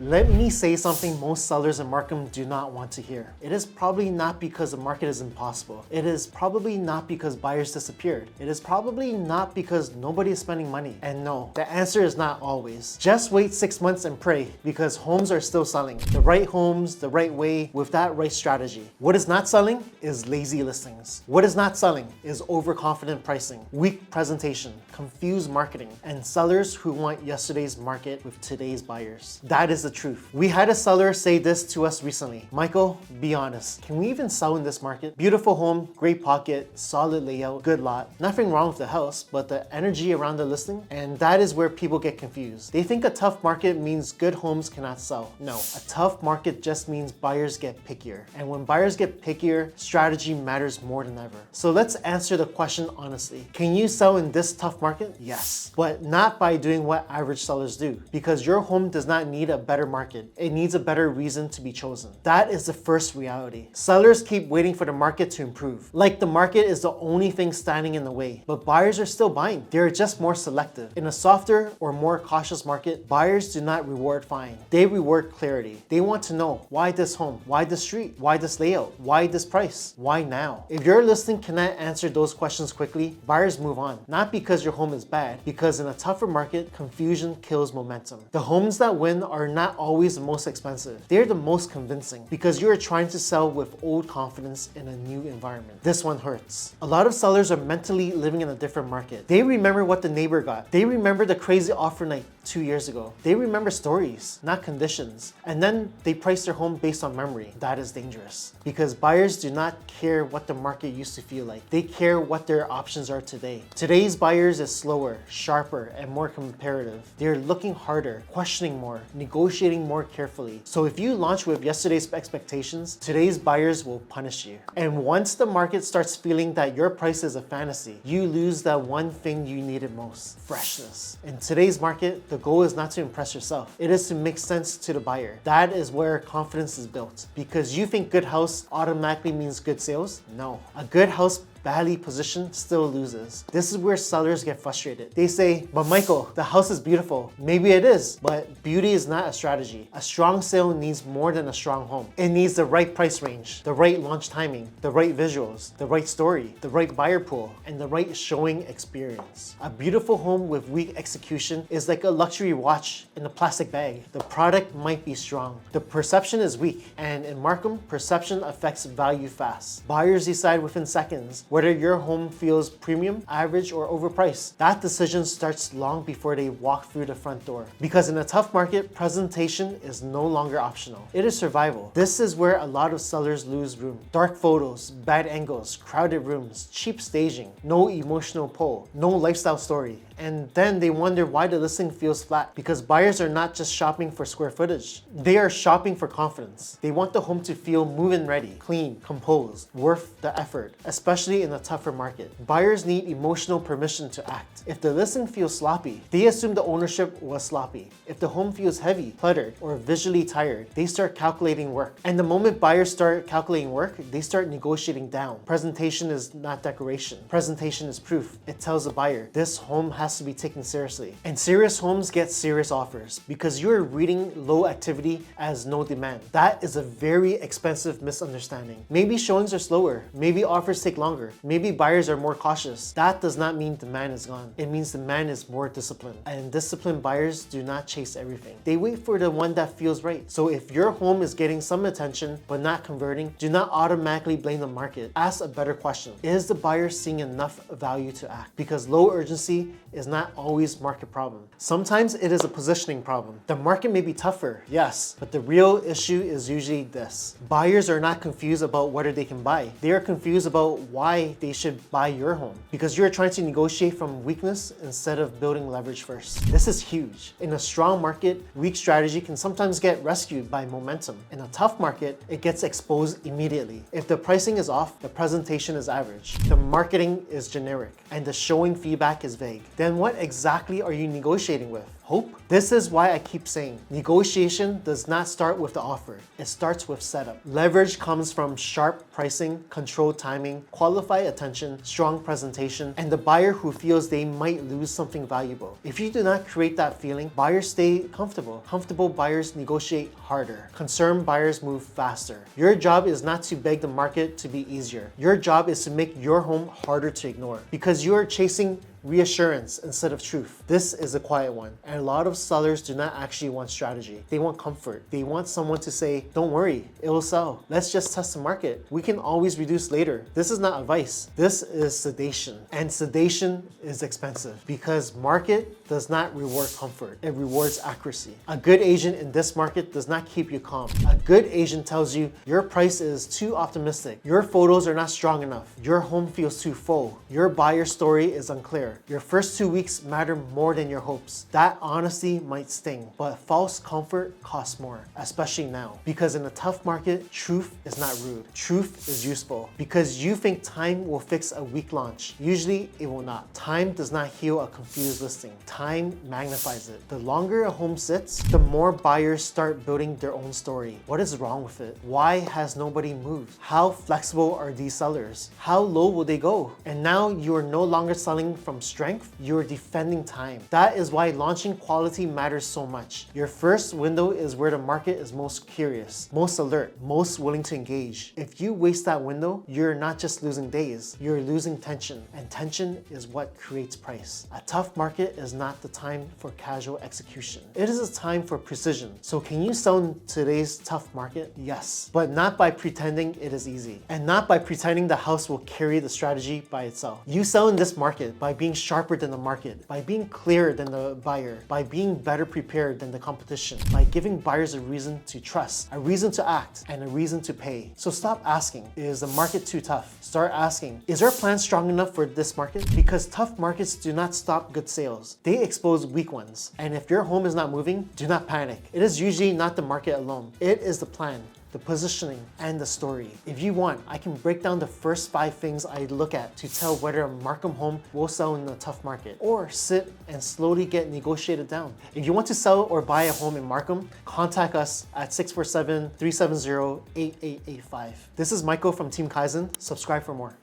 Let me say something most sellers in Markham do not want to hear. It is probably not because the market is impossible. It is probably not because buyers disappeared. It is probably not because nobody is spending money. And no, the answer is not always. Just wait 6 months and pray, because homes are still selling. The right homes, the right way, with that right strategy. What is not selling is lazy listings. What is not selling is overconfident pricing, weak presentation, confused marketing, and sellers who want yesterday's market with today's buyers. That is the truth. We had a seller say this to us recently. Michael, be honest, can we even sell in this market? Beautiful home, great pocket, solid layout, good lot. Nothing wrong with the house, but the energy around the listing, and that is where people get confused. They think a tough market means good homes cannot sell. No, a tough market just means buyers get pickier. And when buyers get pickier, strategy matters more than ever. So let's answer the question honestly. Can you sell in this tough market? Yes, but not by doing what average sellers do, because your home does not need a better market. It needs a better reason to be chosen. That is the first reality. Sellers keep waiting for the market to improve. Like the market is the only thing standing in the way, but buyers are still buying. They're just more selective. In a softer or more cautious market, buyers do not reward fine. They reward clarity. They want to know, why this home? Why this street? Why this layout? Why this price? Why now? If your listing cannot answer those questions quickly, buyers move on. Not because your home is bad, because in a tougher market, confusion kills momentum. The homes that win are not always the most expensive. They're the most convincing, because you are trying to sell with old confidence in a new environment. This one hurts. A lot of sellers are mentally living in a different market. They remember what the neighbor got. They remember the crazy offer night 2 years ago. They remember stories, not conditions. And then they price their home based on memory. That is dangerous, because buyers do not care what the market used to feel like. They care what their options are today. Today's buyers is slower, sharper, and more comparative. They're looking harder, questioning more, negotiating more carefully. So if you launch with yesterday's expectations, today's buyers will punish you. And once the market starts feeling that your price is a fantasy, you lose that one thing you needed most: freshness. In today's market, the goal is not to impress yourself. It is to make sense to the buyer. That is where confidence is built. Because you think good house automatically means good sales? No. A good house badly positioned still loses. This is where sellers get frustrated. They say, but Michael, the house is beautiful. Maybe it is, but beauty is not a strategy. A strong sale needs more than a strong home. It needs the right price range, the right launch timing, the right visuals, the right story, the right buyer pool, and the right showing experience. A beautiful home with weak execution is like a luxury watch in a plastic bag. The product might be strong, the perception is weak, and in Markham, perception affects value fast. Buyers decide within seconds whether your home feels premium, average, or overpriced. That decision starts long before they walk through the front door. Because in a tough market, presentation is no longer optional. It is survival. This is where a lot of sellers lose room. Dark photos, bad angles, crowded rooms, cheap staging, no emotional pull, no lifestyle story. And then they wonder why the listing feels flat, because buyers are not just shopping for square footage. They are shopping for confidence. They want the home to feel move-in ready, clean, composed, worth the effort, especially in a tougher market. Buyers need emotional permission to act. If the listing feels sloppy, they assume the ownership was sloppy. If the home feels heavy, cluttered, or visually tired, they start calculating work. And the moment buyers start calculating work, they start negotiating down. Presentation is not decoration. Presentation is proof. It tells the buyer, this home has to be taken seriously. And serious homes get serious offers, because you're reading low activity as no demand. That is a very expensive misunderstanding. Maybe showings are slower. Maybe offers take longer. Maybe buyers are more cautious. That does not mean demand is gone. It means demand is more disciplined. And disciplined buyers do not chase everything. They wait for the one that feels right. So if your home is getting some attention but not converting, do not automatically blame the market. Ask a better question. Is the buyer seeing enough value to act? Because low urgency is not always market problem. Sometimes it is a positioning problem. The market may be tougher, yes, but the real issue is usually this. Buyers are not confused about whether they can buy. They are confused about why they should buy your home, because you're trying to negotiate from weakness instead of building leverage first. This is huge. In a strong market, weak strategy can sometimes get rescued by momentum. In a tough market, it gets exposed immediately. If the pricing is off, the presentation is average, the marketing is generic, and the showing feedback is vague, then what exactly are you negotiating with? Hope? This is why I keep saying, negotiation does not start with the offer. It starts with setup. Leverage comes from sharp pricing, controlled timing, qualified attention, strong presentation, and the buyer who feels they might lose something valuable. If you do not create that feeling, buyers stay comfortable. Comfortable buyers negotiate harder. Concerned buyers move faster. Your job is not to beg the market to be easier. Your job is to make your home harder to ignore because you are chasing reassurance instead of truth. This is a quiet one, and a lot of sellers do not actually want strategy. They want comfort. They want someone to say, don't worry, it will sell. Let's just test the market. We can always reduce later. This is not advice. This is sedation. And sedation is expensive because market does not reward comfort. It rewards accuracy. A good agent in this market does not keep you calm. A good agent tells you your price is too optimistic. Your photos are not strong enough. Your home feels too full. Your buyer story is unclear. Your first 2 weeks matter more than your hopes. That honesty might sting, but false comfort costs more, especially now. Because in a tough market, truth is not rude. Truth is useful. Because you think time will fix a weak launch. Usually it will not. Time does not heal a confused listing. Time magnifies it. The longer a home sits, the more buyers start building their own story. What is wrong with it? Why has nobody moved? How flexible are these sellers? How low will they go? And now you are no longer selling from strength, you're defending time. That is why launching quality matters so much. Your first window is where the market is most curious, most alert, most willing to engage. If you waste that window, you're not just losing days, you're losing tension, and tension is what creates price. A tough market is not the time for casual execution. It is a time for precision. So can you sell in today's tough market? Yes, but not by pretending it is easy, and not by pretending the house will carry the strategy by itself. You sell in this market by being sharper than the market, by being clearer than the buyer, by being better prepared than the competition, by giving buyers a reason to trust, a reason to act, and a reason to pay. So stop asking, is the market too tough? Start asking, is our plan strong enough for this market? Because tough markets do not stop good sales. They expose weak ones. And if your home is not moving, do not panic. It is usually not the market alone. It is the plan, the positioning, and the story. If you want, I can break down the first 5 things I look at to tell whether a Markham home will sell in a tough market, or sit and slowly get negotiated down. If you want to sell or buy a home in Markham, contact us at 647-370-8885. This is Michael from Team Kaizen. Subscribe for more.